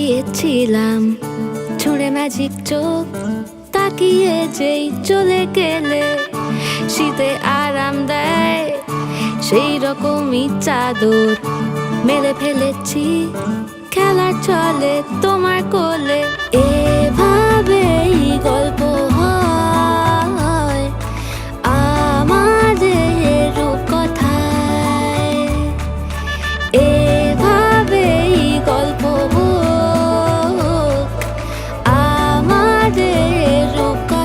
দাঁড়িয়েছিলাম ছুঁড়ে ম্যাজিক চোখ তাকিয়ে যেই চলে গেলে শীতে আরাম দেয় সেই রকমই চাদর মেলে ফেলেছি খেলার চলে তোমার কোলে। এভাবেই গল্প হয় আমাদের রূপকথায়, এভাবেই গল্প হোক আমাদের রূপকথায়।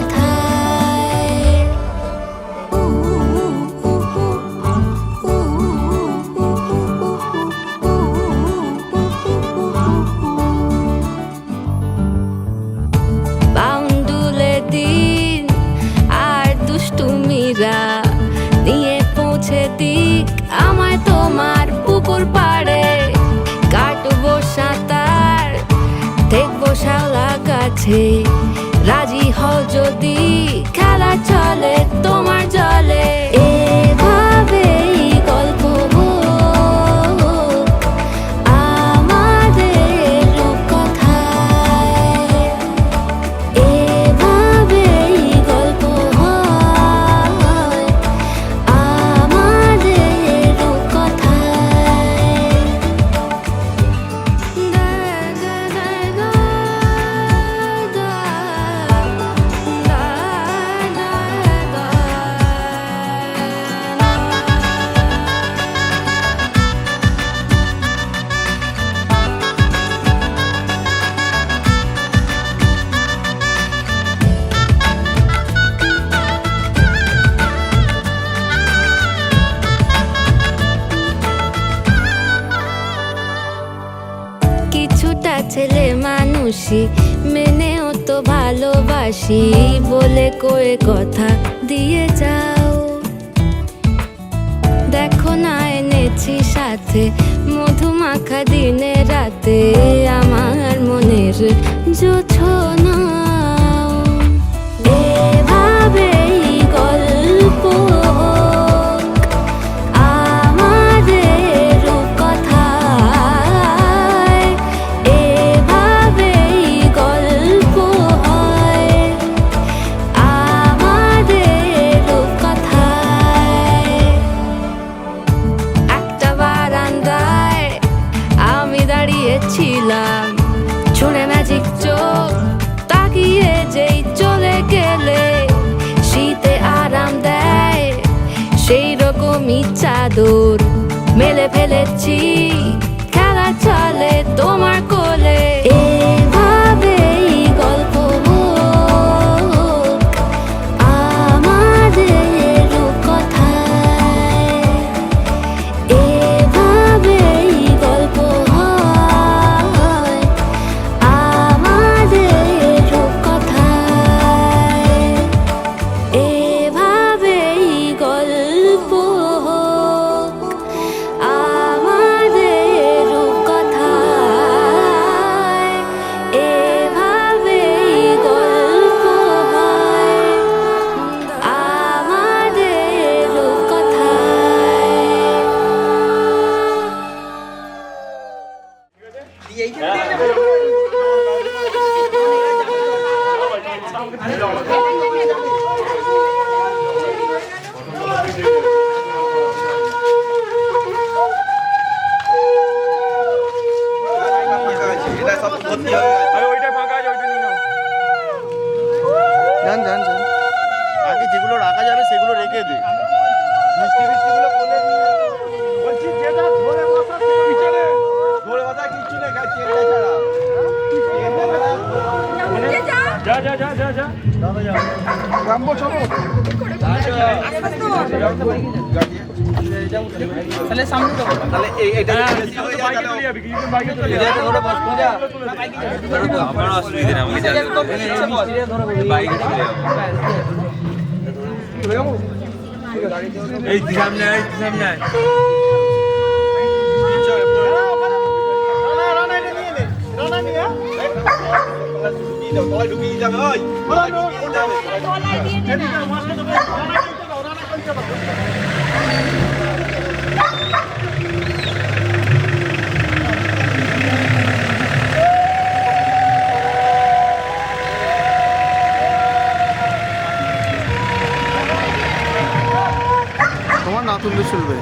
বাউন্ডুলে দিন আর দুষ্টুমিরা নিয়ে পৌঁছে দিক আমায় তোমার পুকুর পাড়ে। কাটবো সাঁতার দেখবো শাওলা গাছে, রাজি হও যদি খেলা চলে তোমার জলে। এভাবেই গল্প হোক আমাদের রূপকথায়, এভাবেই গল্প হয় আমাদের রূপকথায়। কিছুটা ছেলে মানুষই মেনেও তো ভালোবাসি বলে কয়ে কথা দিয়ে যাও। দেখো না এনেছি সাথে মধুমাখা দিনে রাতে আমার মনের জোছনাও। এভাবেই গল্প হোক আমাদের রূপকথায়, এভাবেই গল্প হয় আমাদের রূপকথায়। একটা বারান্দায় আমি দাঁড়িয়েছিলাম ছুঁড়ে ম্যাজিক চোখ তাকিয়ে যেই চলে গেলে শীতে আরাম দেয় সেই রকমই চাদর মেলে ফেলেছি খেলা চলে তোমার কোলে। এভাবেই গল্প হোক আমাদের রূপকথায়, এভাবেই গল্প হয় আমাদের রূপকথায়, এভাবেই গল্প হোক আমাদের রূপকথায়, এভাবেই গল্প হয় আমাদের যান যান যান, আগে যেগুলো রাখা যাবে সেগুলো রেখে দে। মিষ্টি মিষ্টিগুলো বলে বলছি, যেটা ধরে বসা পিছনে ধরে বসা কিচ্ছু নেই, খাচ্ছি এটা ছাড়া। যা যা যা যা যা দাদা যা রামবো চলো তাহলে সামনে তো তাহলে এইটা বাইকে চলে যাবে কি বাইকে চলে যাবে ধরে বস যা আমার অসুবিধা নেই, আমি যাবো বাইকে চলে যাবো। এই সামনে আয় সামনে আয় রানা নিয়ে তলায় ঢুকিয়ে যাবে ওই তলায় ঢুকিয়ে যাবে তলায় দিয়ে নে না মাছটা তো রানা করতে পারবে। চলবে।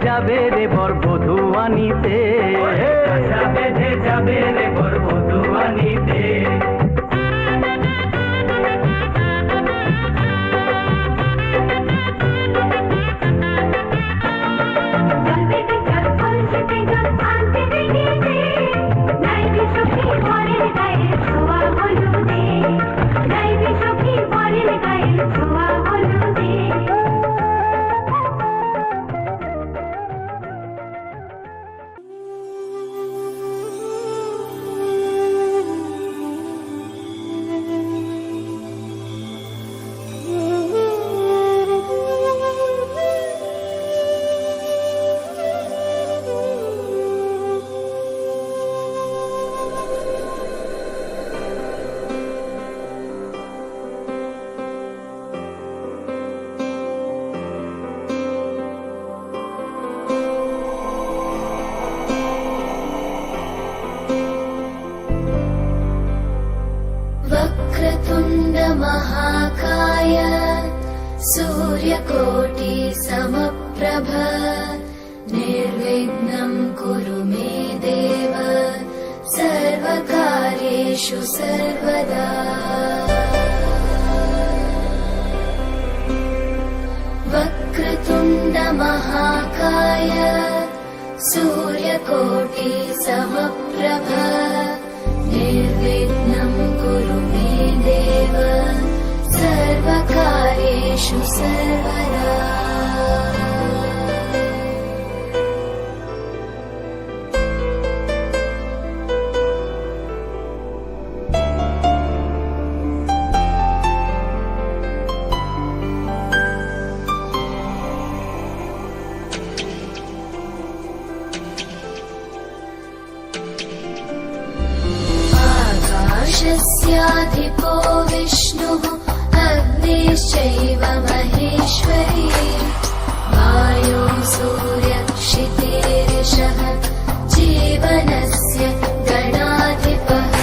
যাবে রে বর বধূ আনিতে, কাছা বেঁধে যাবে রে বর বধূ আনিতে। वक्रतुण्ड महाकाय सूर्यकोटि समप्रभ निर्विघ्नं कुरु मे देव सर्वकार्येषु सर्वदा। वक्रतुण्ड महाकाय सूर्यकोटि समप्रभ निर्विघ्नं कुरु मे देव सर्वकार्येषु सर्वदा। आकाशस्याधिपो विष्णुः अग्निश्चैव महेश्वरी वायो सूर्यक्षितेरिषः जीवनस्य गणाधिपः।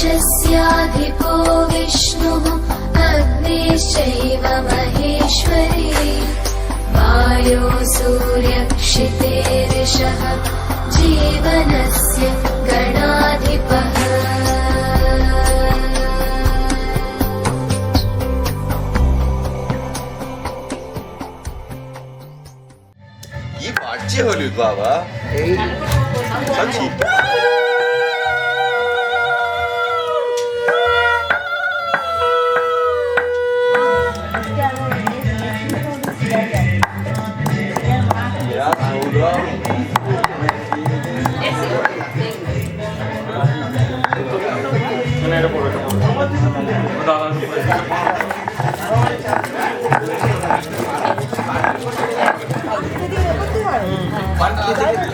आकाशस्याधिपो विष्णुः अग्निश्चैव महेश्वरी वायो सूर्यक्षितेरिषः क्षितेरिषः जीवनस्य गणाधिपः কি বাড়ছে হলুদ বাবা এই আছি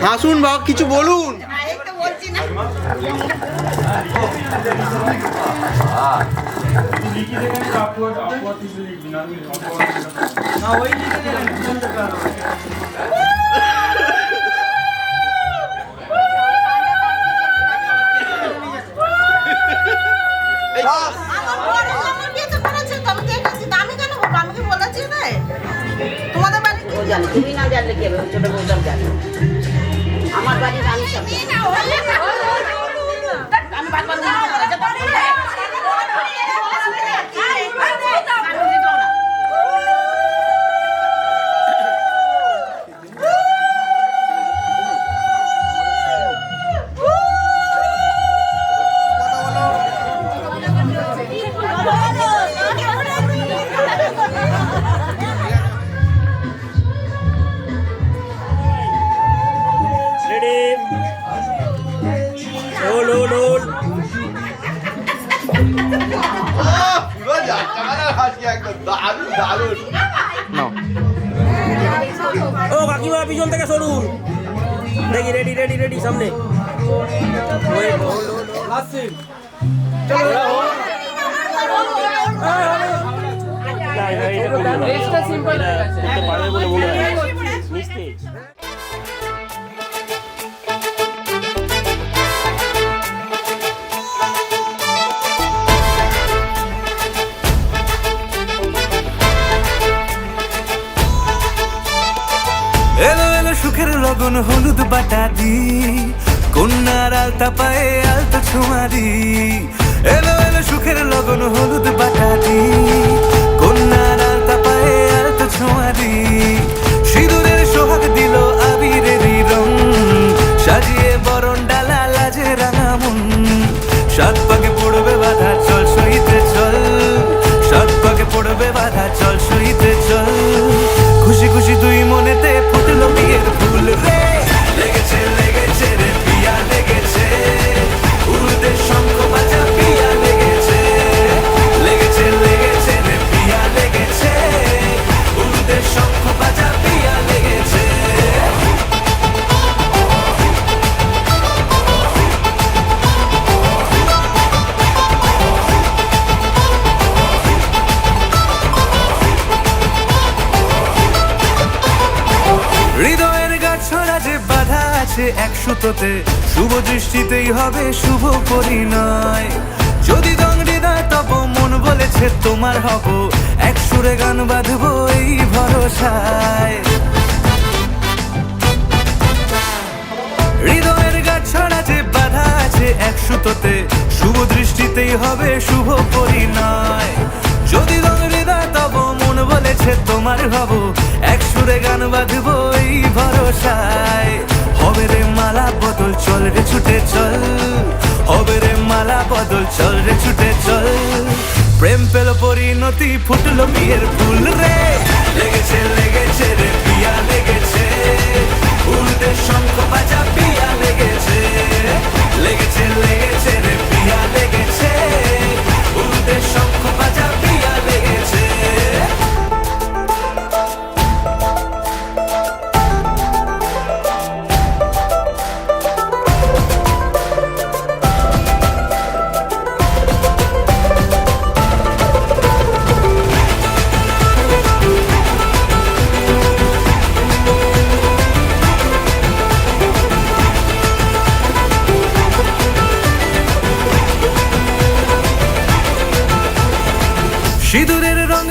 হাসুন বা কিছু বলুন। তুমি না জানলে কি হবে? ছোট বউটাও জানে। আমার বাড়ির আমি সব জানি। আমি বাদ বাদ ও কাকিমা পিছন থেকে সরুন দেখি রেডি রেডি রেডি সামনে এলো এলো সুখের লগন হলুদ বাটা দি কন্যার আলতা পায়ে আলতা ছোঁয়া দি এলো এলো সুখের লগন হলুদ বাটা দি কন্যার আলতা পায়ে আলতা ছোঁয়া দি সিঁদুরের সোহাগ দিল আবিরেরই রং সাজিয়ে বরণ ডালা লাজে রাঙা মন সাত পাকে পড়বে বাধা চল সইতে চল সাত পাকে পড়বে বাধা চল সইতে চল খুশি খুশি দুই মনেতে ফুটলো বিয়ের ফুল রে লেগেছে লেগেছে রে পিয়া লেগেছে উড়তে শঙ্খ বাজা পিয়া লেগেছে লেগেছে লেগেছে রে পিয়া লেগেছে উড়তে শঙ্খ বাজা পিয়া লেগেছে হৃদয়ের গাছড়া যে বাধা আছে এক সুতোতে শুভ দৃষ্টিতেই হবে শুভ পরিণয় যদি দংড়ি দেয় তব মন বলেছে তোমার হব এক সুরে গান বাঁধবো এই ভরসায় হৃদয়ের গাছড়া যে বাধা আছে এক সুতোতে শুভ দৃষ্টিতেই হবে শুভ পরিণয় যদি দংড়ি দেয় তব মন বলেছে তোমার হব এক সুরে গান বাঁধবো এই ভরসায় হবে রে মালা বদল চল রে ছুটে চল হবে রে মালা বদল চল রে ছুটে চল প্রেম পেল পরিণতি ফুটলো বিয়ের ফুল রে লেগেছে লেগেছে রে পিয়া লেগেছে উড়তে শঙ্খ বাজা পিয়া লেগেছে লেগেছে লেগেছে রে পিয়া লেগেছে উড়তে শঙ্খ বাজা পিয়া লেগেছে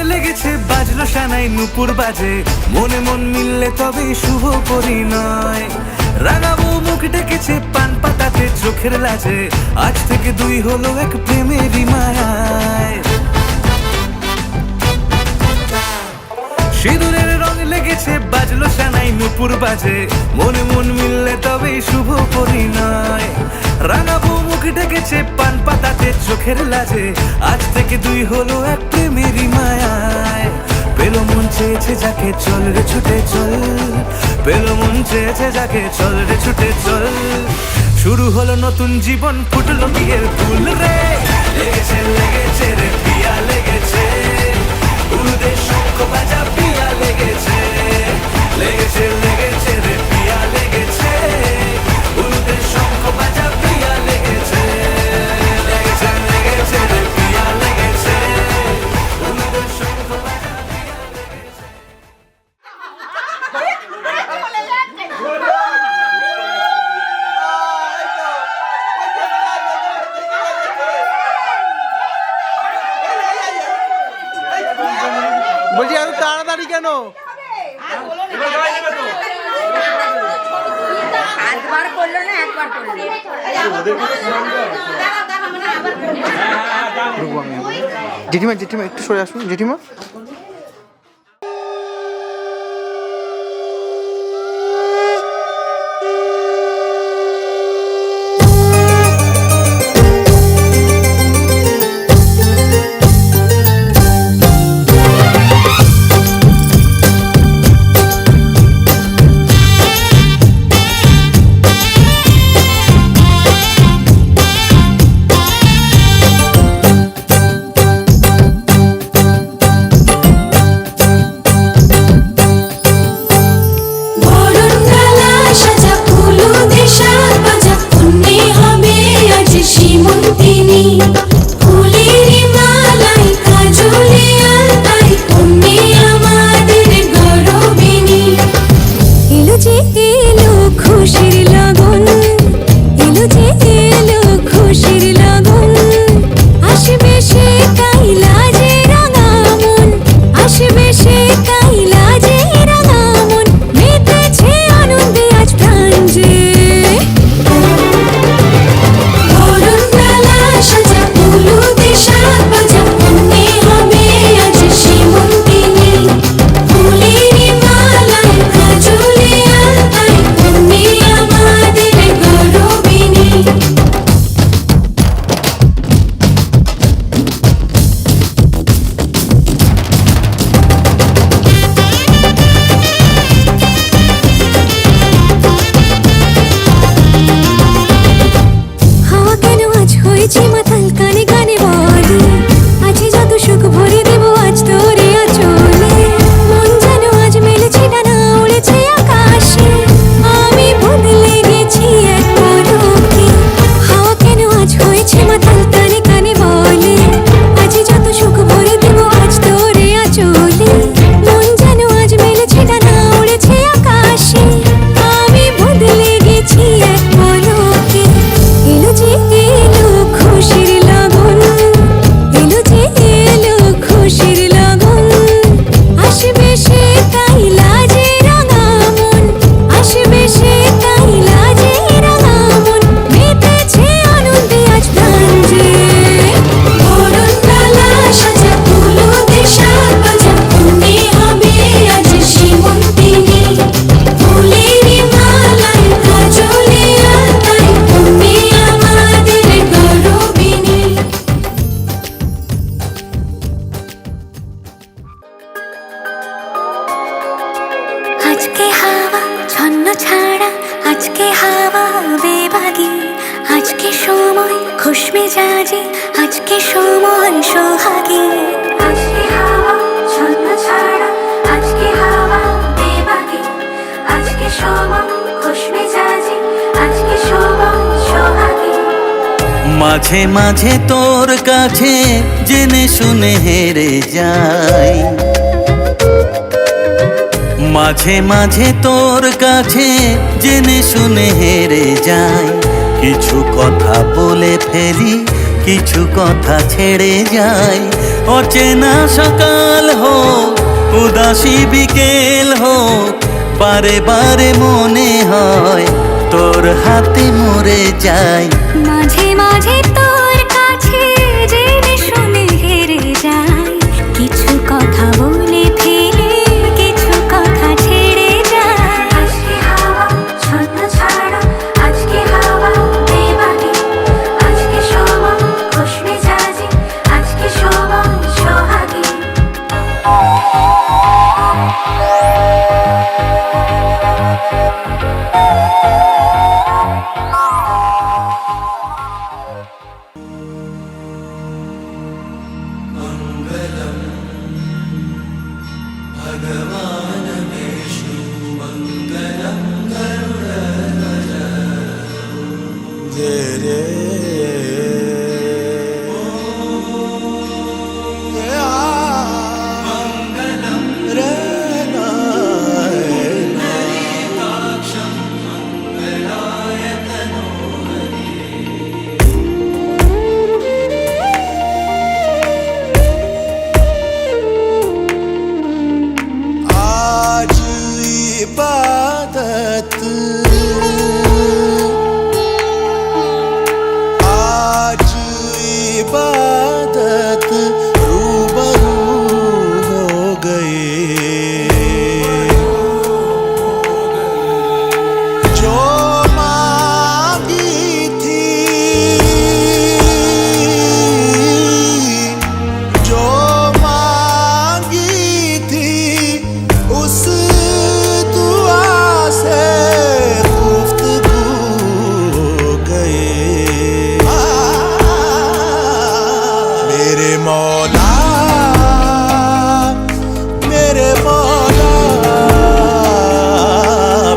লেগেছে বাজলো সানাই নুপুর বাজে মনে মন মিললে তবে শুভ পরিণয় রাঙাবো মুখ ডেকেছে পান পাতাতে চোখের লাজে আজ থেকে দুই হলো এক প্রেমেরই মায়ায় সিঁদুরের রং লেগেছে বাজলো সানাই নুপুর বাজে মনে মন মিললে তবে শুভ পরিণয় রাঙাবো মুখ ডেকেছে পান পাতাতে চোখের লাজে আজ থেকে দুই হলো এক প্রেমেরই মায়ায় পেলো মন চেয়েছে যাকে চল রে ছুটে চল পেলো মন চেয়েছে যাকে চল রে ছুটে চল শুরু হলো নতুন জীবন ফুটলো বিয়ের ফুল রে লেগেছে লেগেছে রে পিয়া লেগেছে উলুদের শঙ্খ বাজা পিয়া লেগেছে লেগেছে লেগেছে রে পিয়া লেগেছে উলুদের শঙ্খ বাজা পিয়া লেগেছে লেগেছে লেগেছে রে পিয়া লেগেছে উলুদের শঙ্খ বাজা পিয়া লেগেছে বলছি এত তাড়াতাড়ি কেন? একবার করলো না একবার করলো জেঠিমা জেঠিমা একটু সরে আসুন জেঠিমা। মাঝে মাঝে তোর কাছে জেনে শুনে হেরে যাই মাঝে মাঝে তোর কাছে জেনে শুনে হেরে যাই কিছু কথা বলে ফেলি কিছু কথা ছেড়ে যাই অচেনা সকাল হোক উদাসী বিকেল হোক, বারে বারে মনে হয় তোর হাতে মরে যাই। মাঝে মাঝে তোর কাছে জেনে শুনে হেরে যাই, কিছু কথা বলে ফেলে কিছু কথা ছেড়ে যায়। আজকে হাওয়া ছন্ন ছাড়া, আজকে হাওয়া বেবাগে, আজকে সময় খুশ মেজাজে, আজকে সময় সোহাগে। आज इबादत, आज इबादत रूबरू हो गए। जो मांगी थी, जो मांगी थी, उस दुआ से गुफ्तगू हो गए। मेरे मौला, मेरे मौला,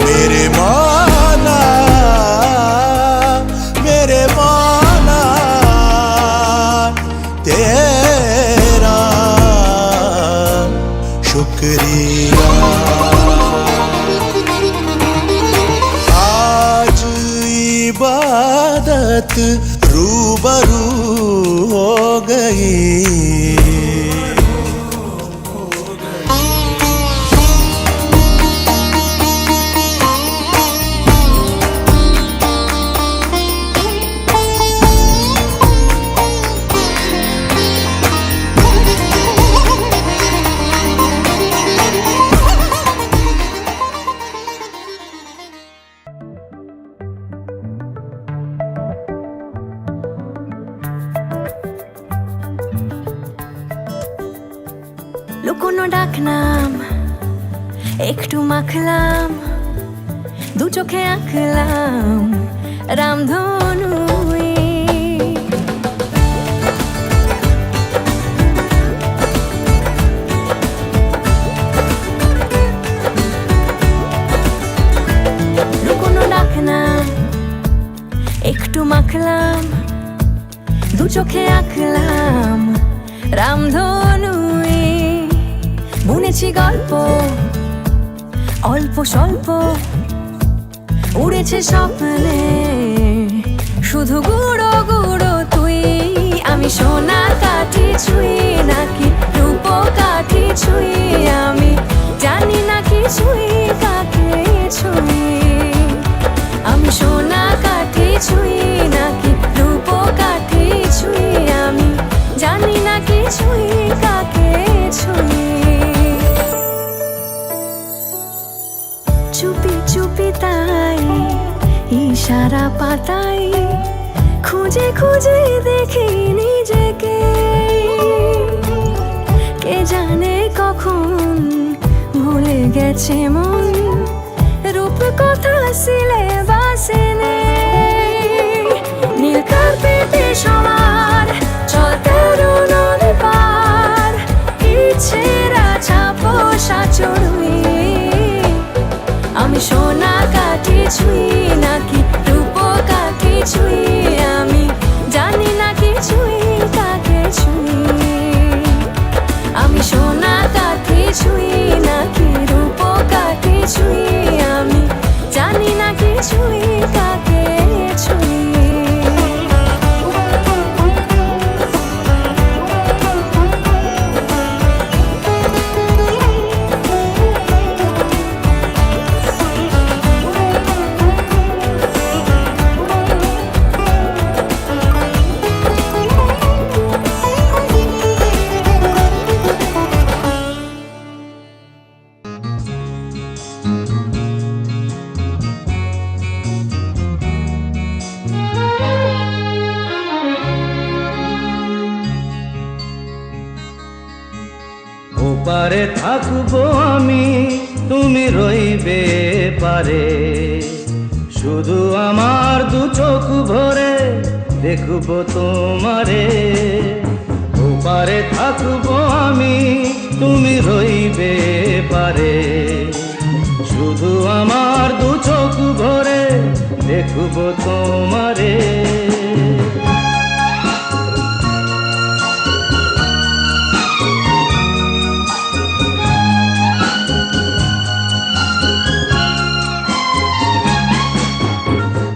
मेरे मौला, मेरे मौला, तेरा शुक्रिया। आज इबादत रूबरू हो गई। লুকোনো ডাকনাম একটু মাখলাম, দু চোখে আঁকলাম রামধনু। লুকোনো ডাকনাম একটু মাখলাম, দু চোখে আঁকলাম রামধনু। বুনেছি গল্প অল্প স্বল্প, উড়েছে স্বপ্নে শুধু গুঁড়ো গুঁড়ো তুই। আমি সোনা কাঠি ছুঁই নাকি রূপ কাঠি ছুঁই, আমি জানি না কি ছুঁই কাকে ছুঁই। আমি সোনা কাঠি ছুঁই নাকি রূপ কাঠি ছুঁই, আমি জানি না কি ছুঁই কাকে ছুঁই। চুপি চুপি তাই ইশারা পাতাই, খুঁজে খুঁজে দেখি নিজেকে। কে জানে কখন ভুলে গেছে মন, রূপ কথা সিলেবাসে নেই। নীল কার্পেটে সবার চল তেরো নদী পার, ইচ্ছেরা ছাপোষা চড়ুই। আমি সোনা কাঠি ছুঁই নাকি রূপ কাঠি ছুঁই, আমি জানি না কি ছুঁই কাকে ছুঁই। আমি সোনা কাঠি ছুঁই নাকি রূপ কাঠি ছুঁই, আমি জানি না কি ছুঁই। ওপারে থাকবো আমি, তুমি রইবে পারে। শুধু আমার দু চোখ ভরে দেখবো তোমারে। ওপারে থাকবো আমি, তুমি রইবে পারে। শুধু আমার দু চোখ ভরে দেখবো তোমারে।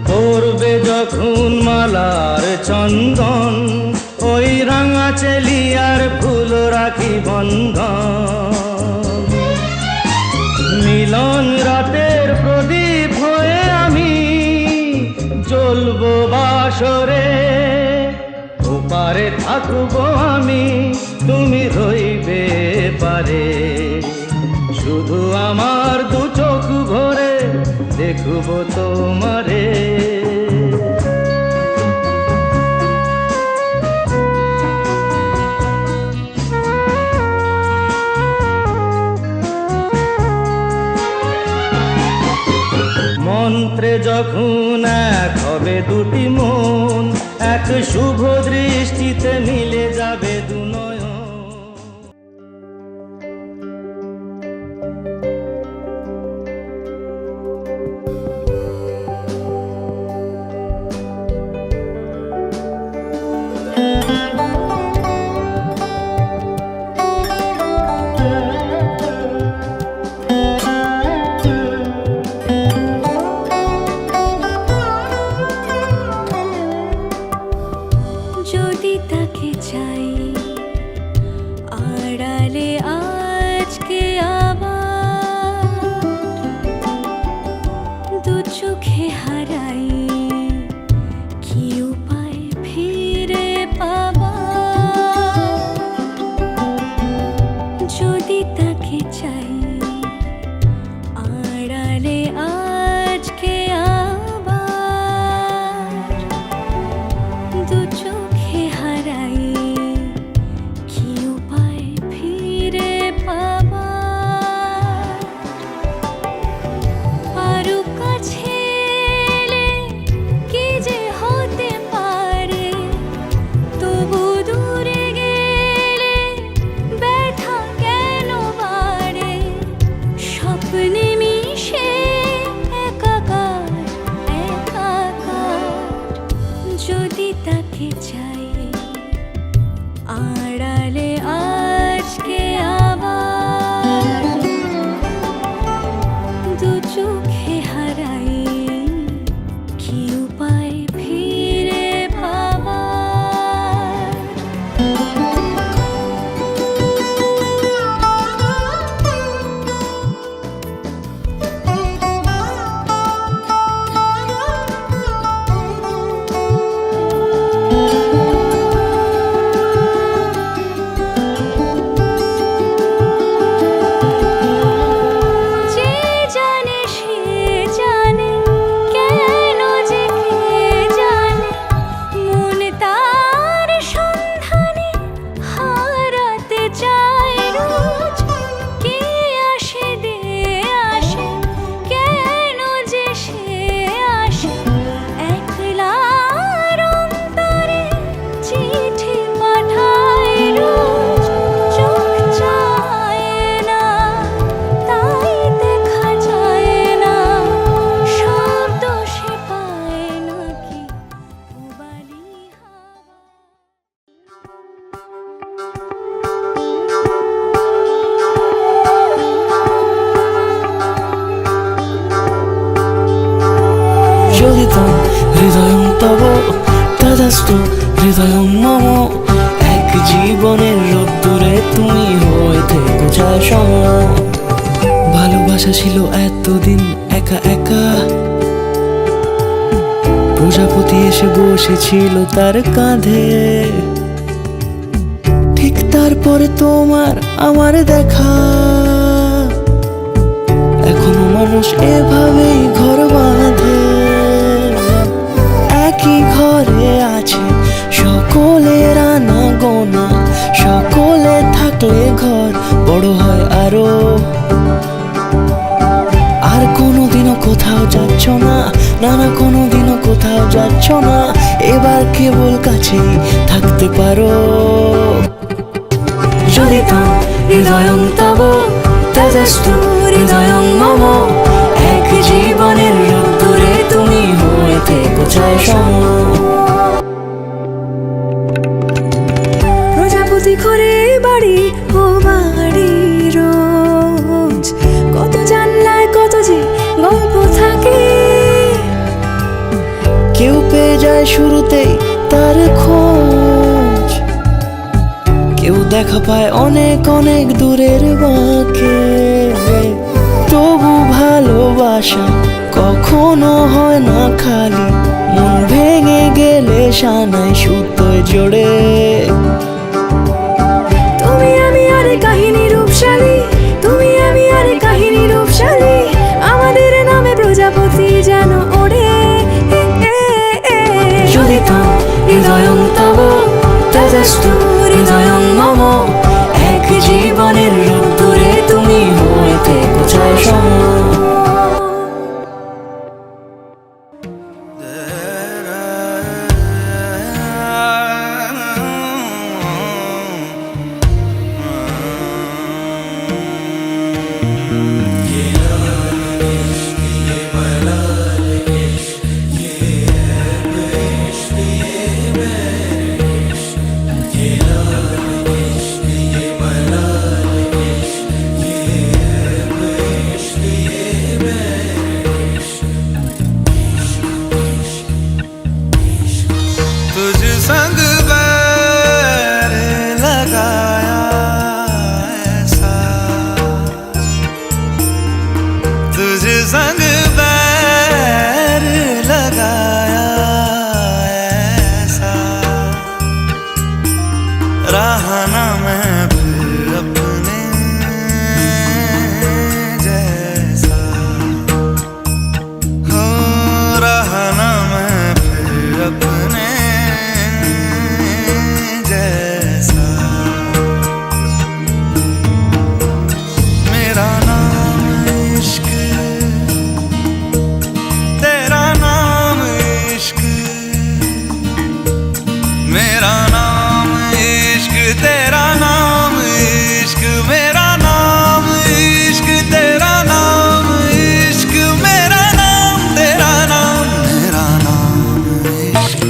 পড়বে যখন মালার চন্দন, ওই রাঙা চেলিয়ার ফুল রাখি বন্ধন। মিলন রাতের প্রদীপ হয়ে আমি জ্বলবো বাসরে। ওপারে থাকবো আমি, তুমি রইবে পারে। শুধু আমার দু চোখ ভরে দেখবো তোমারে। মন্ত্রে যখন এক হবে দুটি মন, এক শুভ দৃষ্টিতে মিলে যাবে দু নয়ন। যদি তাকে চাই আড়ালে আজকে আবার, দু চোখে হারাই কি উপায় ফিরে পাবার। যদি তাকে চাই আড়ালে আজকে আবার, দু চোখে হারাই কি উপায় ফিরে পাবার। আরো কাছে এলে কি যে হতে পারে, তবু দূরে গেলে ব্যথা কেন বাড়ে। স্বপ্নে মিশে একাকার একাকার, যদি তাকে চাই আড়ালে আজকে আবার, দু চোখে হারাই কি উপায় ফিরে পাবার। যে জানে সে জানে, কেন যে কে জানে, মন তার সন্ধানে হারাতে চায় রোজ। কে আসে দে আসে, কেন যে সে আসে, একলার অন্তরে চিঠি পাঠায় রোজ। চোখ চায় না তাই দেখা যায় না, শব্দ সে পায় নাকি উবালি হাওয়া। যোগিতম হৃদয়ং তব তদস্তু হৃদয়ং মম। এক জীবনের রোদ্দুরে তুমি হয়ে থেকো যায় সম। ভালোবাসা ছিল এতদিন একা একা, প্রজাপতি এসে বসেছিল তার কাঁধে। ঠিক তারপরে তোমার আমার দেখা, এখনো মানুষ এভাবেই ঘর বাঁধে। একই ঘরে আছে সকলের আনা গোনা, সকলে থাকলে ঘর বড় হয়। পারো। আর কোনোদিনও কোথাও যাচ্ছ না, না না কোনোদিনও কোথাও যাচ্ছ না, এবার কেবল কাছেই থাকতে পারো। যদি তাম হৃদয়ং তব তেজস্তু হৃদয়ং মম, এক জীবনের রোদ্দুরে তুমি হয়ে থেকো ছায়া সম। প্রজাপতি করে বাড়ি ও বাড়ি রোজ, কত জানলায় কত যে গল্প থাকে। কেউ পেয়ে যায় শুরুতেই তার খোঁজ, কেউ দেখা পায় অনেক অনেক দূরের বাঁকে। তবু ভালোবাসা কখনো হয় না খালি, মন ভেঙে গেলে সানায় সুতোয় জোড়ে। তুমি আমি আর কাহিনী রূপশালী, তুমি আমি আর কাহিনী রূপশালী, আমাদের নামে প্রজাপতি যেন ওড়ে। যদি তাম হৃদয়ং তব তেজস্তু হৃদয়ং মম, এক জীবনের রোদ্দুরে তুমি হয়ে থেকো ছায়া সম। तुझ संग बैर लगाया ऐसा, तुझ संग बैर लगाया ऐसा, रहा ना मैं फिर अपने जैसा, हो रहा ना मैं फिर अपने जैसा। मेरा नाम इश्क, तेरा नाम इश्क, मेरा नाम इश्क, तेरा नाम इश्क, मेरा नाम इश्क, तेरा नाम इश्क, मेरा नाम तेरा नाम, मेरा नाम इश्क।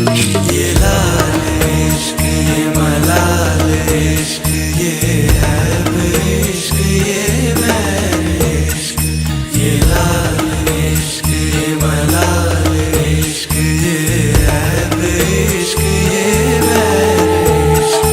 ये लाल इश्क, ये मलाल इश्क, ये ऐब इश्क, ये बैर इश्क, ये लाल इश्क, ये मलाल इश्क, ये ऐब इश्क, ये बैर इश्क।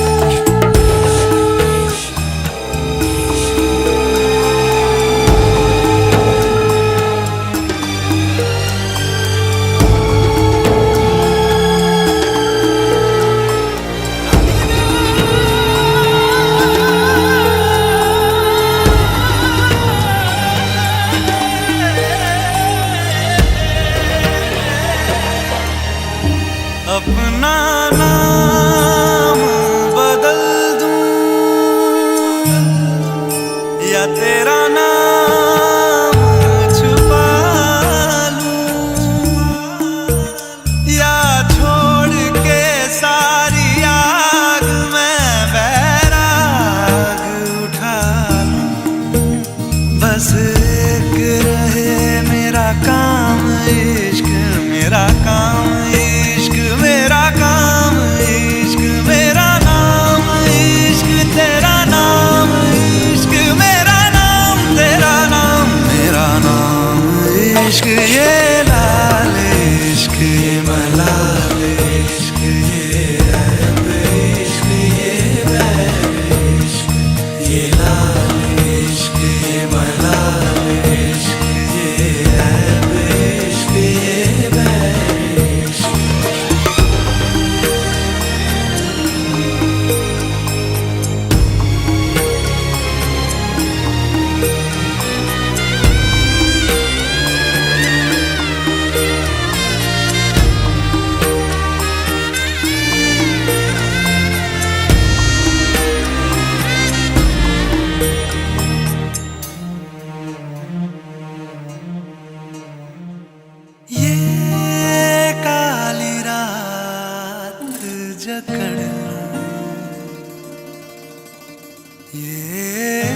ये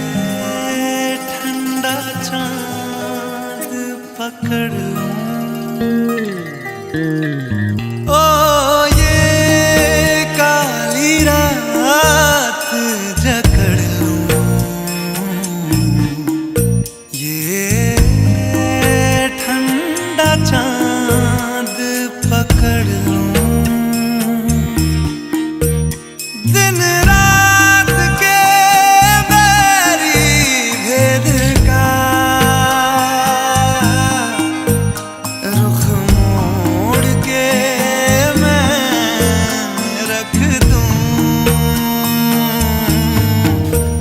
ठंडा चांद पकड़ लूं, ओ ये काली रात जकड़ लूं, ये ठंडा चांद पकड़ लूं, दिन रात के बैरी भेद का रुख मोड़ के मैं रख दूं,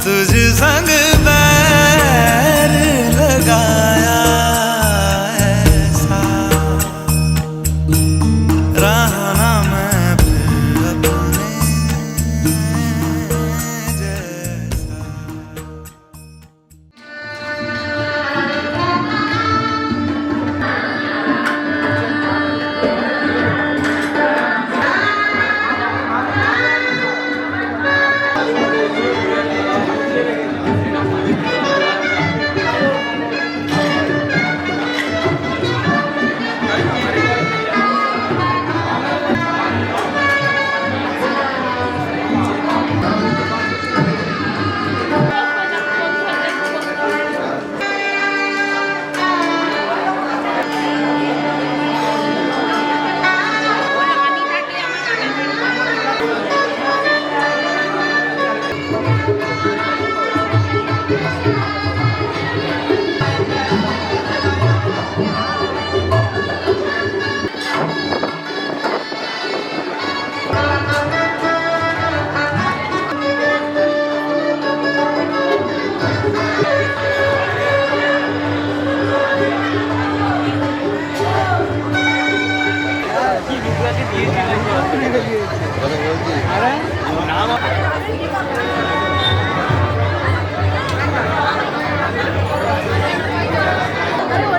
तुझ संग बैर लगाया ऐसा रहना मैं फिर अपने जैसा।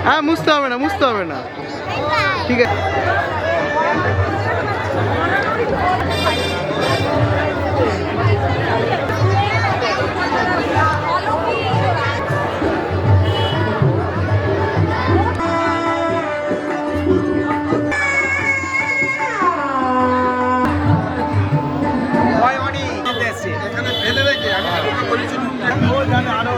হ্যাঁ মুছতে হবে না, মুছতে হবে না, ঠিক আছে। এখানে ফেলে রেখে আমি বলেছি ও জানে আরো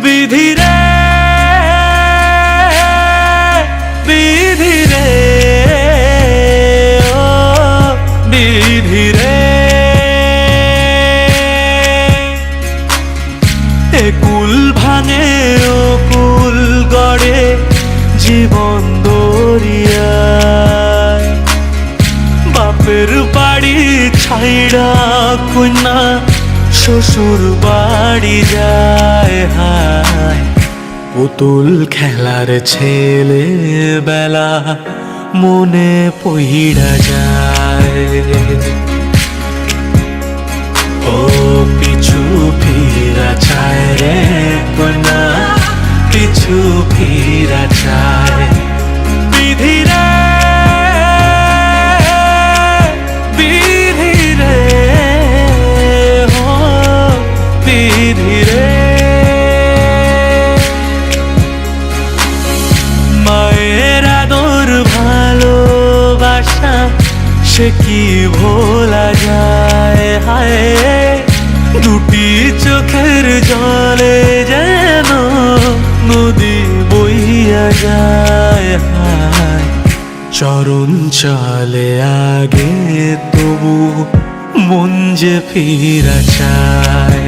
বিধি রে বিধি রে ও বিধি রে, এ কুল ভাঙে ও কুল গড়ে জীবন দরিয়ায়, বাপের বাড়ি ছাইড়া কন্যা শ্বশুর বাড়ি যায়, হায় পুতুল খেলার ছেলে বেলা মনে পইড়া যায়, ও পিছু ফিরা চায় রে কন্যা, পিছু ফিরা চায়। বাসা সে কি ভোলা যায়, হায় দুটি চোখের জলে যেন নদী বইয়া যায়, হায় চরণ চলে আগে তবু মন যে ফিরা চায়,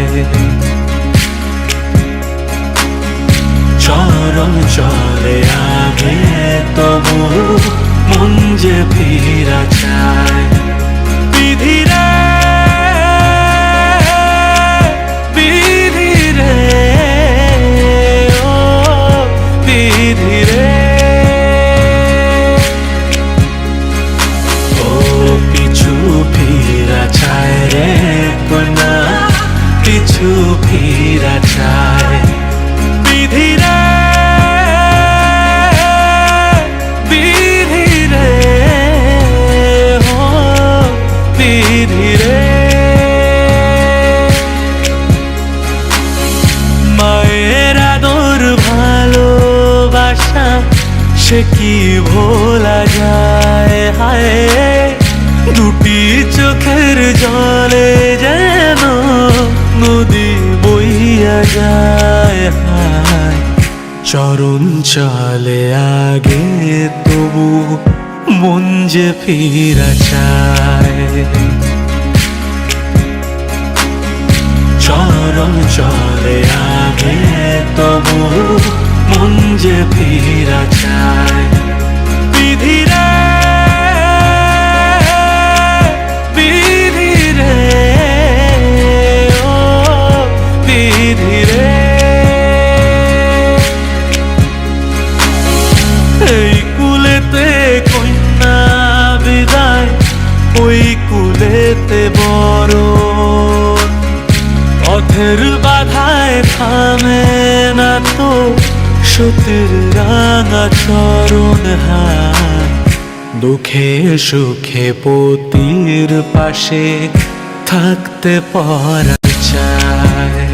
চরণ চলে আগে তবু মন যে ফিরা চায়। বিধিরে বিধিরে ও বিধিরে ও পিছু ফিরা চায় রে কোনা পিছু ফিরা চায়। বিধিরে বিধিরে ও বিধিরে মায়ের আদর ভালোবাসা সে কি ভোলা যায়, হায় দুটি চোখের জলে যেন নদী বইয়া যায়, হায় চরণ চলে আগে তবু মন যে ফিরা চায়, চরণ চলে আগে তবু মন যে ফিরা চায়। বিধিরে বিধিরে ও বিধিরে এই কুলেতে কন্যা বিদায় ওই কুলেতে বড় পথের বাধায় থামে না তো সতীর রাঙা চরণ, হায় দুঃখে সুখে পতির পাশে থাকতে পারা চায়,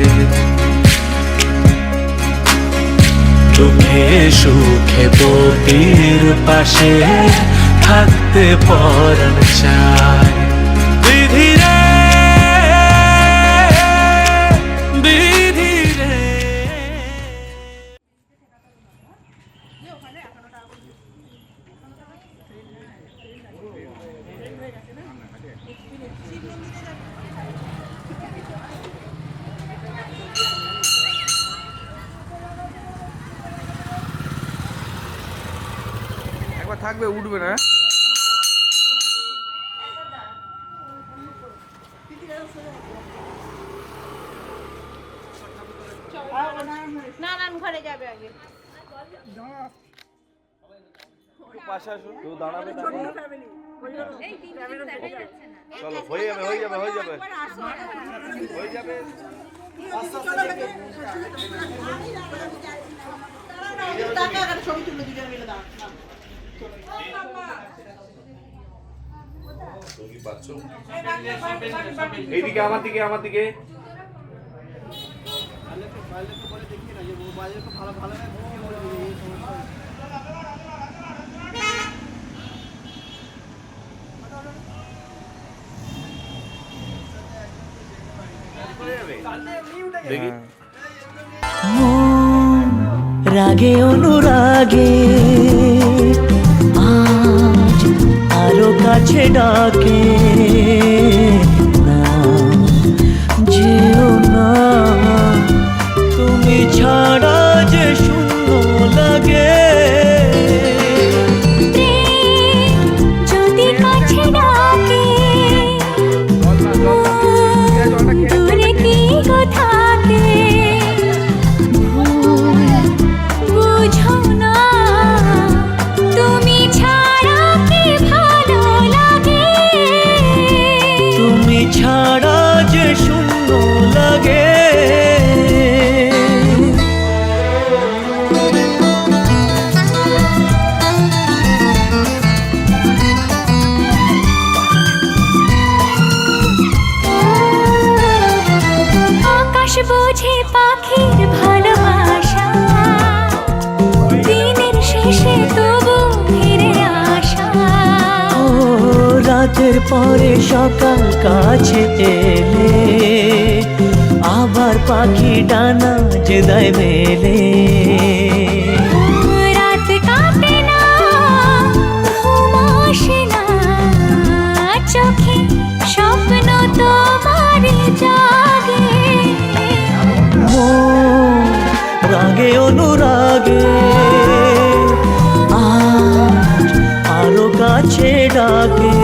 দুঃখে সুখে পতির পাশে থাকতে পরাণ চায়। বিধিরে বিধিরে একবার থাকবে উঠবে না। ঘরে যাবে আগে পাশে আসুন, কেউ দাঁড়াবে না। চলো হয়ে যাবে হয়ে যাবে হয়ে যাবে হয়ে যাবে। ছবি তুলে দুজন মিলে দাও। এইদিকে আমার দিকে আমার দিকে দেখি মন রাগে অনুরাগে আজ আরো কাছে ডাকে না যেও না তুমি ছাড়া যে শূন্য লাগে যদি কাছে ডাকে দূরে কি থাকে বুঝো না তুমি ছাড়া কি ভালো লাগে। রাতের পরে সকাল কাছে এলে আবার পাখি ডানা যে দেয় মেলে। রাত কাটে না, ঘুম আসে না, চোখে স্বপ্ন তোমার জাগে। মন রাগে অনুরাগে আজ আরো কাছে ডাকে।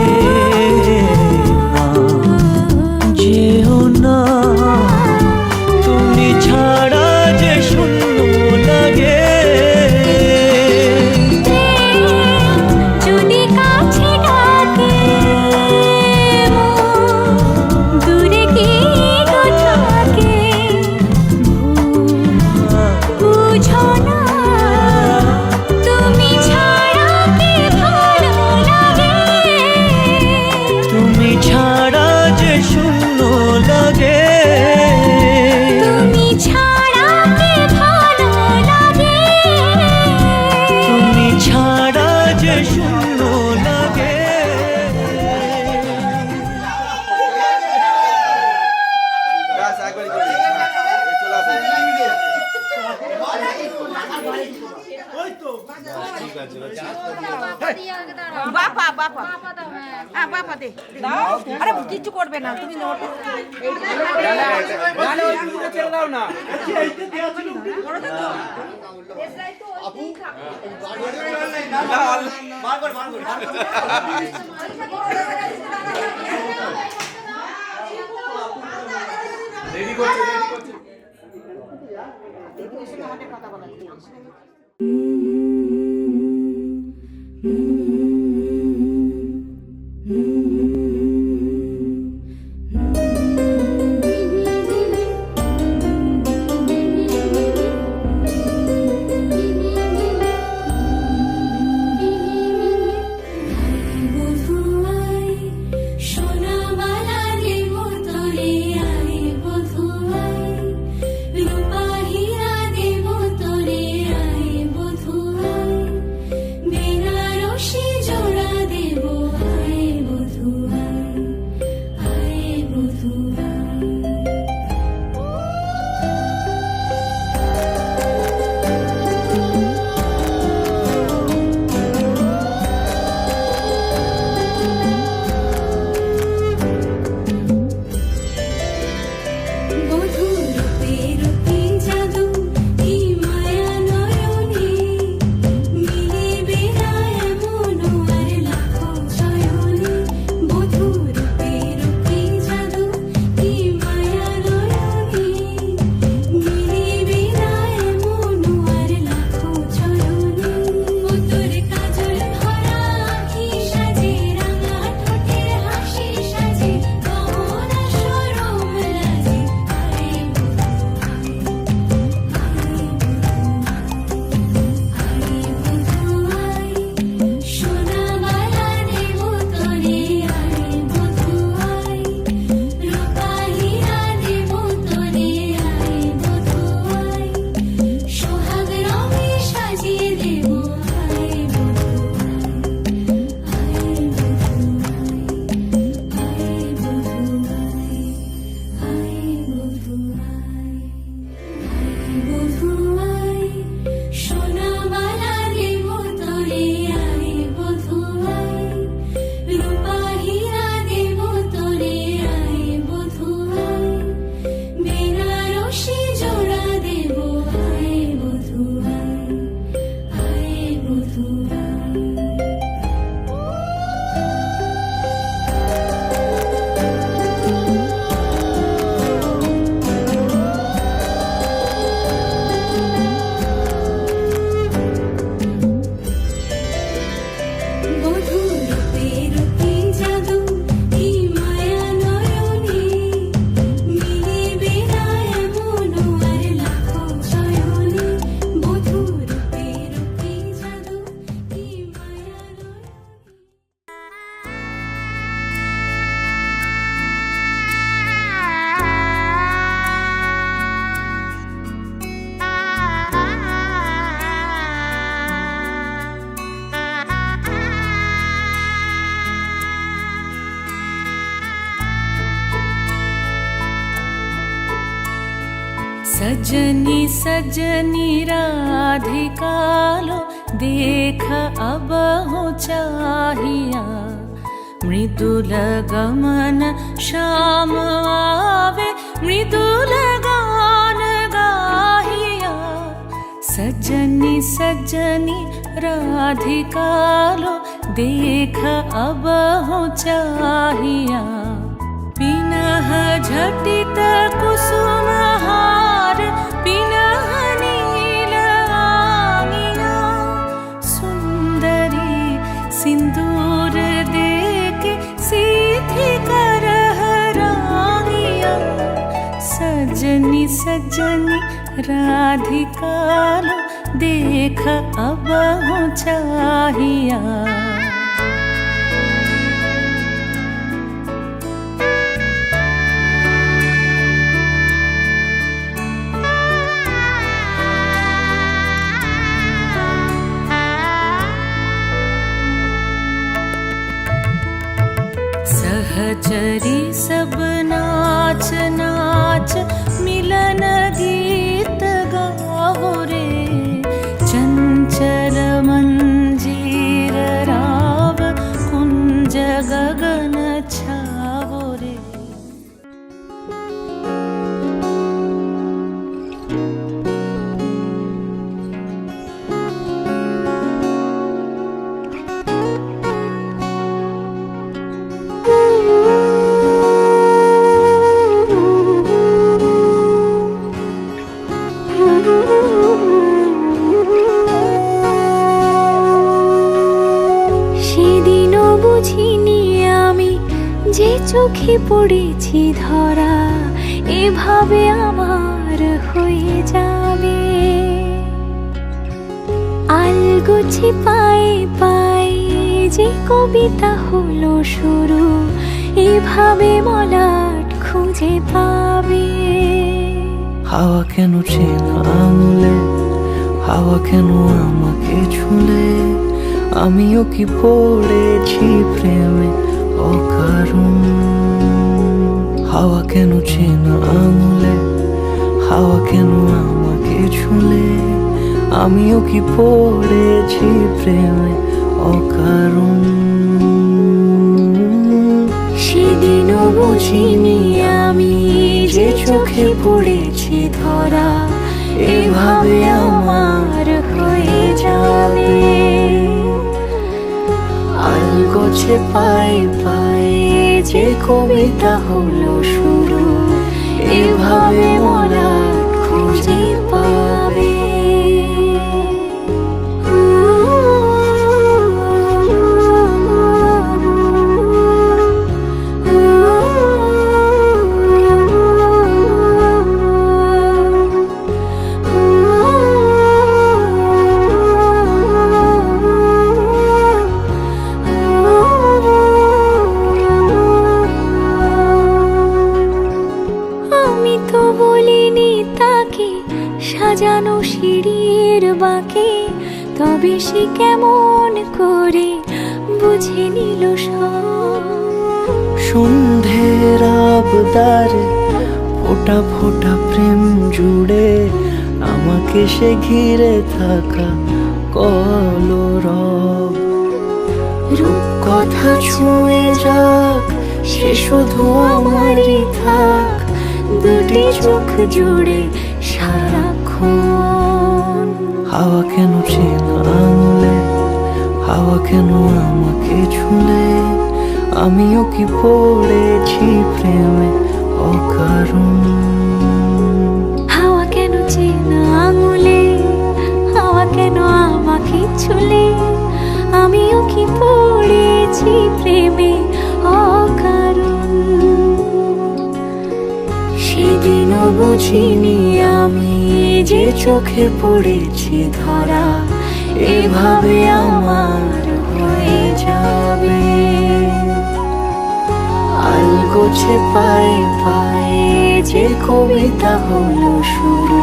যেও না তুমি ছাড়া যে শূন্য লাগে। যদি কাছে ডাকে দূরে কি গো থাকে, বুঝো না তুমি ছাড়া কি ভালো লাগে। তুমি ছাড়া যে শূন্য লাগে। তুমি ছাড়া কি ভালো লাগে। তুমি ছাড়া যে শূন্য লাগে। ব্যাস একবারই করে দিন। হ্যাঁ, এই চলে আসুন। বাপা বাপা হ্যাঁ বাপা দে আরে কিছু করবে না তুমি ছেড়ে দাও না। বধুয়াই সোনামালা দেব তোরে, আয় বধুয়াই রূপা হীরা দেব তোরে, আয় বধুয়াই বেনারসি জোড়া দেব, আয় বধুয়াই, আয় বধুয়াই। বধুর রূপে জাদু কি মায়া নয়নে, মিলিবে না এমন আর লাখো চয়নে। বধুর রূপে জাদু কি মায়া নয়নে, মিলিবে না এমন আর লাখো চয়নে। তোর কাজল ভরা আঁখি সাজে, রাঙা ঠোঁটের হাসি সাজে, গহনা সরম লাজে, আয় বধুয়াই সোনামালা দেব তোরে, আয় বধুয়াই রূপা হীরা দেব তোরে, আয় বধুয়াই সোহাগ রঙে সাজিয়ে দেব, আয় বধুয়াই, আয় বধুয়াই, আয় বধুয়াই, আয় বধুয়াই সোনামালা দেব তোরে, আয় বধুয়াই রূপা হীরা দেব তোরে, আয় বধুয়াই বেনারসি জোড়া দেব, আয় বধুয়াই, আয় বধুয়াই। বধুর রূপে জাদু কি মায়া নয়নে, মিলিবে না এমন আর লাখো চয়নে। বধুর রূপে জাদু কি सजनी सजनी राधिका लो देख अब हो चाहिया मृदुल गमन श्याम आवे मृदुल गान गाहिया सजनी सजनी राधिका लो देख अब हो चाहिया पिनह झटित कुसुम हार पिनह नील आंगिया सुंदरी सिंदूर देके सीधी करह रांगिया सजनी सजनी राधिका लो देख अब हो चाहिया सहचरी सब नाच नाच मिलन गीत गाओ रे चंचल मंजीर राव कुंज गगन छाओ रे সেদিনও বুঝিনি আমি যে চোখে পড়েছি ধরা এভাবে আমার হয়ে যাবে আলগোছে পায়ে পায়ে যে কবিতা হলো শুরু এভাবে মলাট খুঁজে পাবে হাওয়া কেন চেনা আঙুলে হাওয়া কেন আমাকে ছুলে আমিও কি পড়েছি প্রেমে অকারণ হাওয়া কেন চেনা আঙুলে হাওয়া কেন আমাকে ছুলে আমিও কি পড়েছি প্রেমে অকারণ সেদিনও বুঝিনি আমি যে চোখে পড়েছি ধরা এভাবে আমার হয়ে যাবে আলগোছে পায়ে পায়ে যে কবিতা হলো শুরু এভাবে মরা খুঁজে পাবে সাজানো সিঁড়ির বাঁকে তবে সে কেমন করে বুঝে নিল সব সন্ধ্যের আবদারে ফোটা ফোটা প্রেম জুড়ে আমাকে সে ঘিরে থাকা কলরব রূপ কথা ছুঁয়ে যাক সে শুধু আমারই থাক দুটি চোখ জুড়ে সারাক্ষণ হাওয়া কেন চেনা আঙুলে হাওয়া কেন আমাকে ছুলে আমিও কি পড়েছি প্রেমে অকারণ হাওয়া কেন চেনা আঙুলে হাওয়া কেন আমাকে ছুলে আমিও কি পড়েছি প্রেমে অকারণ সেদিনও বুঝিনি আমি যে চোখে পড়েছি ধরা এভাবে আমার হয়ে যাবে আলগোছে পায়ে পায়ে যে কবিতা হলো শুরু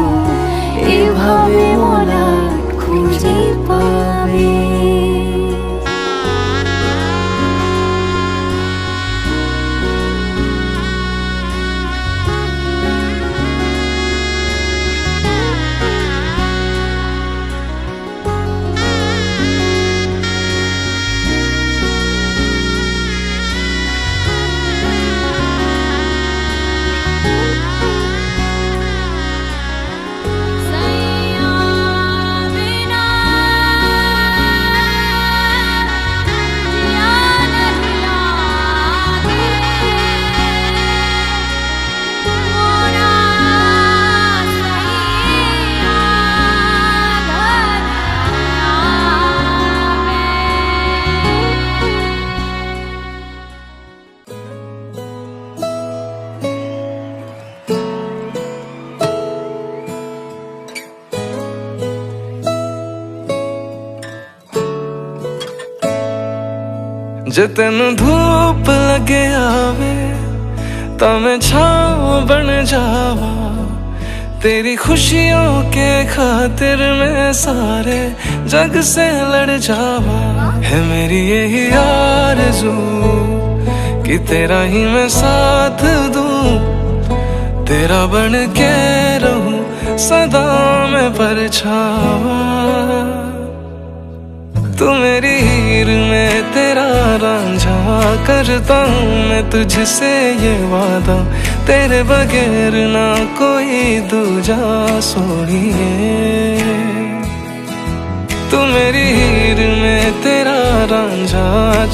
এভাবে মলাট খুঁজে পাবে जे तेन धूप लगे आवे तो मैं छाँव बन जावा, तेरी खुशियों के खातिर मैं सारे जग से लड़ जावा। है मेरी यही आरज़ू कि तेरा ही मैं साथ दूं, तेरा बन के रहूं सदा मैं परछावा। तू मेरी हीर में तेरा रांझा, करता हूँ मैं तुझसे ये वादा, तेरे बगैर ना कोई दूजा सोनिए। तू मेरी हीर में तेरा रांझा,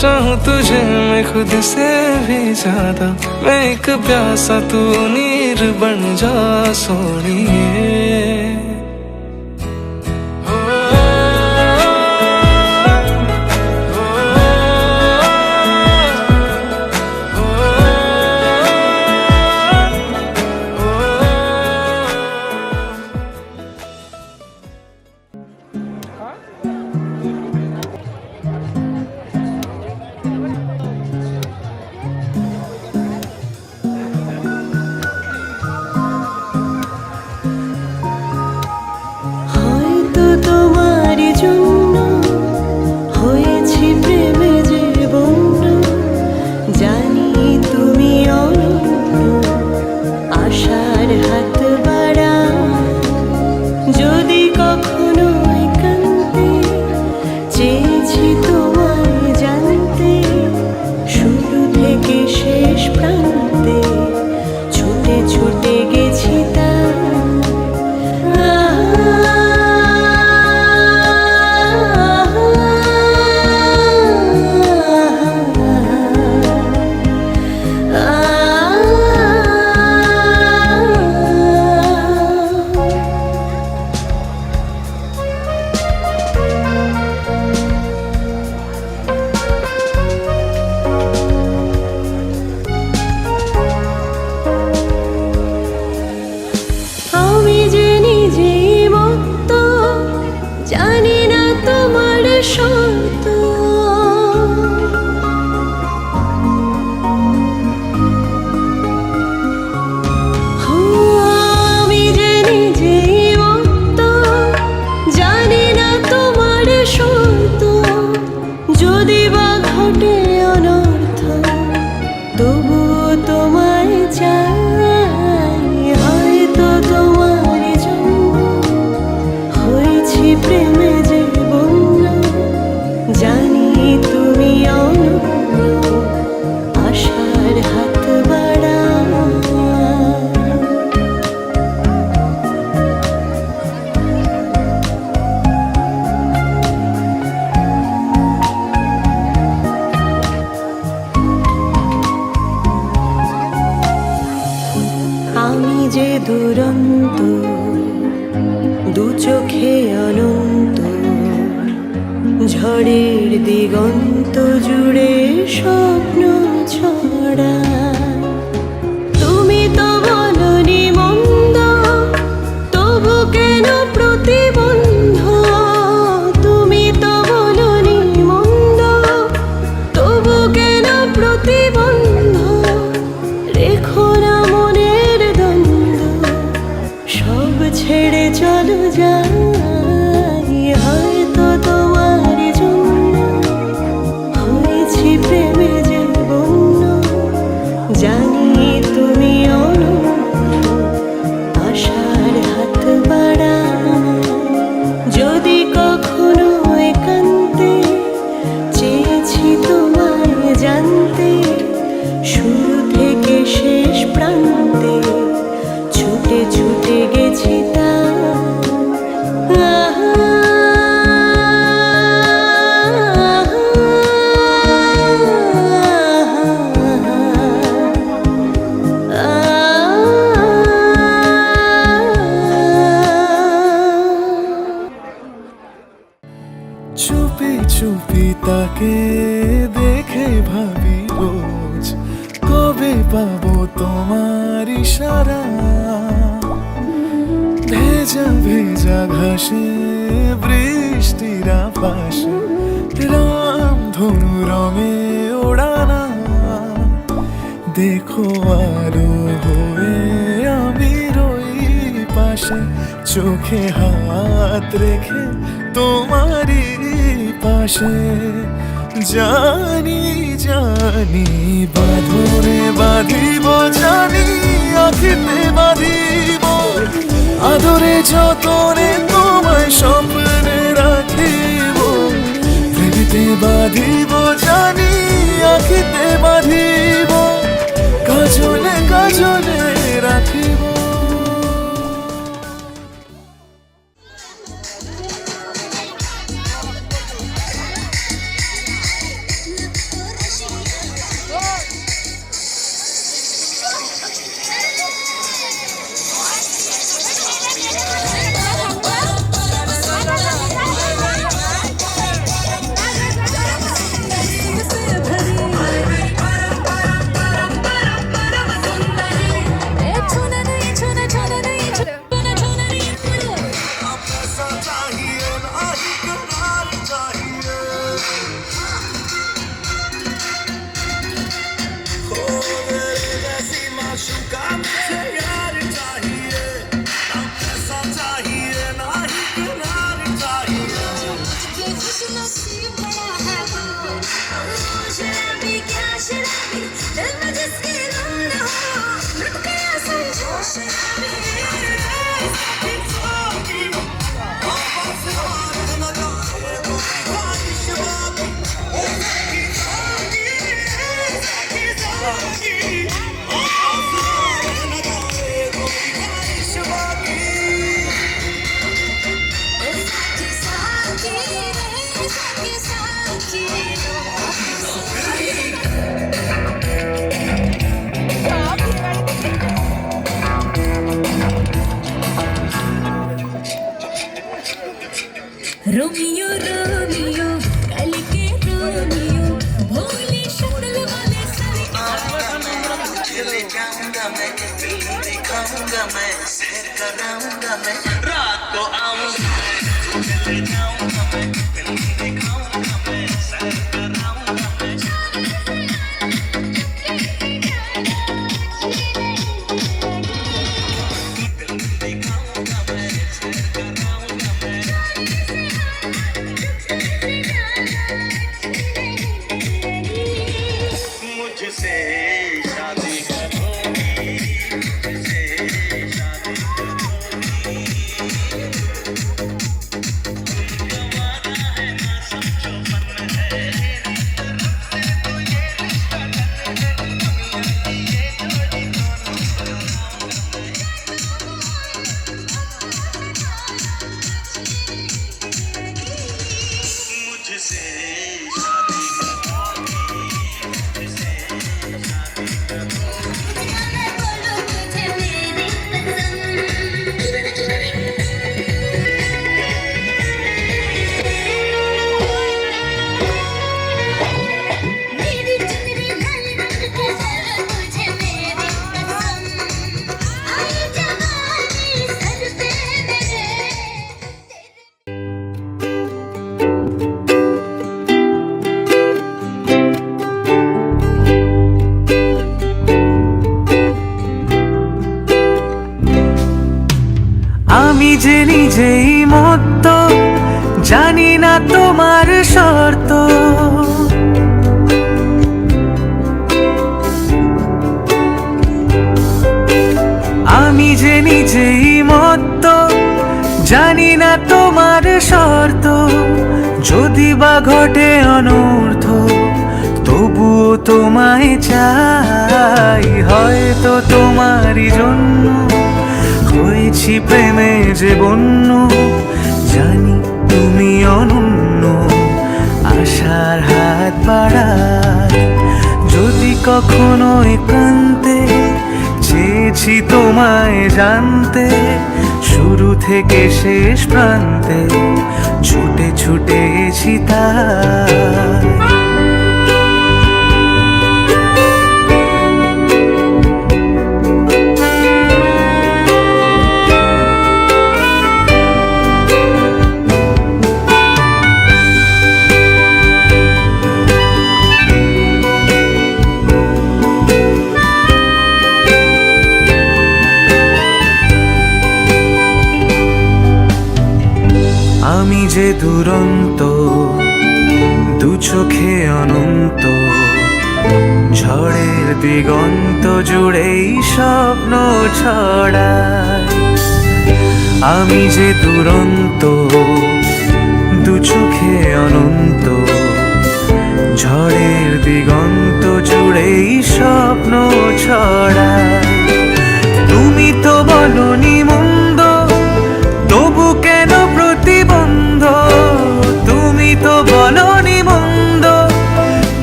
चाहूँ तुझे मैं खुद से भी ज्यादा, मैं एक प्यासा तू नीर बन जा सोनिए। হয়তো তোমার জন্য হয়েছি প্রেমে যে বন্য, জানি তুমি অনন্য, আশার হাত বাড়া। যদি কখনো একান্তে চেয়েছি তোমায় জানতে, শুরু থেকে শেষ প্রান্তে ছুটে ছুটে গেছি তা। আমি যে নিজেই মত্ত, জানি না তোমার শর্ত। আমি যে নিজেই মত্ত, জানি না তোমার শর্ত। যদি বা ঘটে অনর্থ, তবুও তোমায় চাই। হয়তো তোমার জন্য হয়েছি প্রেমে যে বন্য, জানি তুমি অনন্য, আশার হাত বাড়া। আমি যে দুরন্ত, দু চোখে অনন্ত, ঝড়ের দিগন্ত জুড়ে স্বপ্ন ছড়া। তুমি তো বলনি মন্দ, তবু কেন প্রতিবন্ধ। তুমি তো বলনি মন্দ, তবু কেন প্রতিবন্ধ। রেখো না মনের দ্বন্দ্ব, সব ছেড়ে চলো যাই। হয়তো তোমার জন্য হয়েছি প্রেমে যে বন্য, জানি তুমি অনন্য, আশার হাত বাড়া। যদি কখনো একান্তে চেয়েছি তোমায় জানতে, শুরু থেকে শেষ প্রান্তে ছুটে ছুটে গেছি তা। চুপি চুপি তাকে দেখে ভাবি রোজ, কবে পাবো তোমার ইশারা। ভেজা ভেজা ঘাসে বৃষ্টির আভাসে রাম ধনু রঙে ওড়ানা, দেখো আলো হয়ে আমি রই পাশে, চোখে হাত রেখে তোমারই পাশে। জানি জানি বাঁধনে বাঁধিব, জানি আখিতে বাঁধিব, আদরে যতনে তোমায় স্বপ্নে রাখিব। প্রেমেতে বাঁধিব, জানি আখিতে বাঁধিব, কাজলে কাজলে রাখিব। रोमियो रोमियो कल के रोमियो भोली शक्ल वाले सारे चले जाऊंगा मैं, फिल्म दिखाऊंगा मैं, सैर कराऊंगा मैं, रात को आऊंगा मैं, चले जाऊंगा मैं, फिल्म दिखाऊंगा मैं, सैर कराऊंगा मैं। मुझसे शादी करोगी, मुझसे शादी करोगी, जमाना है ना समझो मन है, तरफ से तो ये रिश्ता डर है, ये जोड़ी मुझसे शादी करोगी, मुझसे शादी আমি যে নিজেই মত্ত, জানি না তোমার শর্ত। আমি যে নিজেই মত্ত, জানি না তোমার শর্ত। যদি বা ঘটে অনর্থ, তবুও তোমায় চাই। হয়তো তোমারই জন্য হয়েছি প্রেমে যে বন্য, জানি তুমি অনন্য, আশার হাত বাড়াই। যদি কখনো একান্তে চেয়েছি তোমায় জানতে, শুরু থেকে শেষ প্রান্তে ছুটে ছুটেছি তাই। দুরন্ত, দু চোখে অনন্ত, ঝড়ের দিগন্ত জুড়েই স্বপ্ন ছড়ায়। আমি যে দুরন্ত, দু চোখে অনন্ত, ঝড়ের দিগন্ত জুড়েই স্বপ্ন ছড়ায়। তুমি তো বলনি মন্দ, তবু কেন প্রতিবন্ধ? তুমি তো বলনি মন্দ,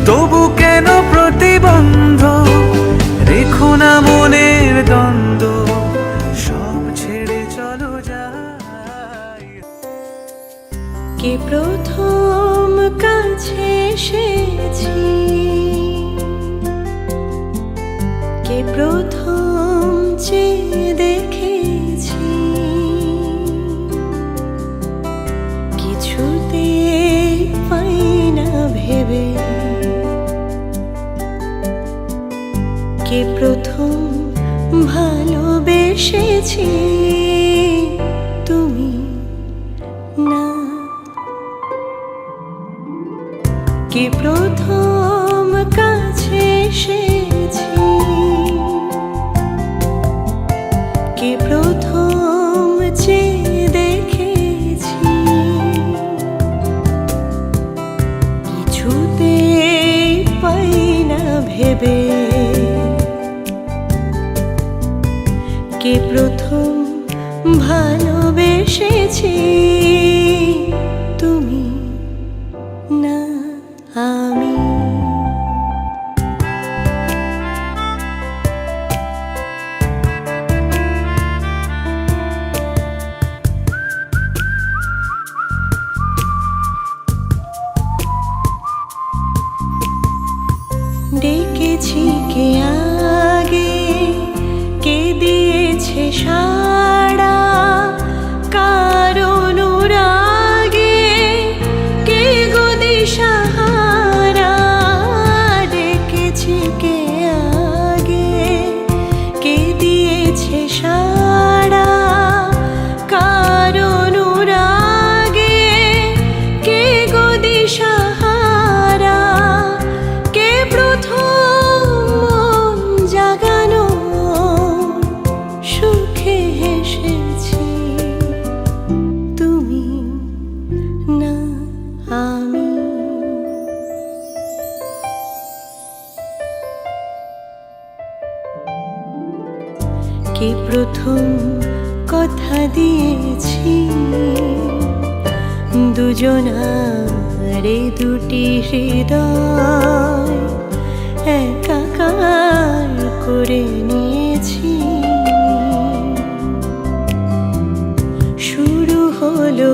তবু কেন প্রতিবন্ধ? রেখো না মনের দ্বন্দ্ব, সব ছেড়ে চলো যাই। কে প্রথম কাছে এসেছি, কে প্রথম চেয়ে দেখেছি, কিছুতে পাই না ভেবে, কে প্রথম ভালোবেসেছি, তুমি না। কে প্রথম কাছে এসেছি, কে প্রথম চেয়ে দেখেছি, কিছুতে পাই না ভেবে, কে প্রথম ভালোবেসেছি, তুমি না আমি। ডেকেছি কে আগে, কে দিয়েছে সাড়া, কারণ রাগে কে গো দিশাহারা। ডেকেছি কে আগে, কে দিয়েছে সাড়া, কারণ রাগে কে গো দিশাহারা। কে প্রথম মন জাগানো, সুখে হেসেছি, তুমি না আমি। কে প্রথম কথা দিয়েছি, দুজনারে দুটি হৃদয় একাকার করে নিয়েছি। শুরু হলো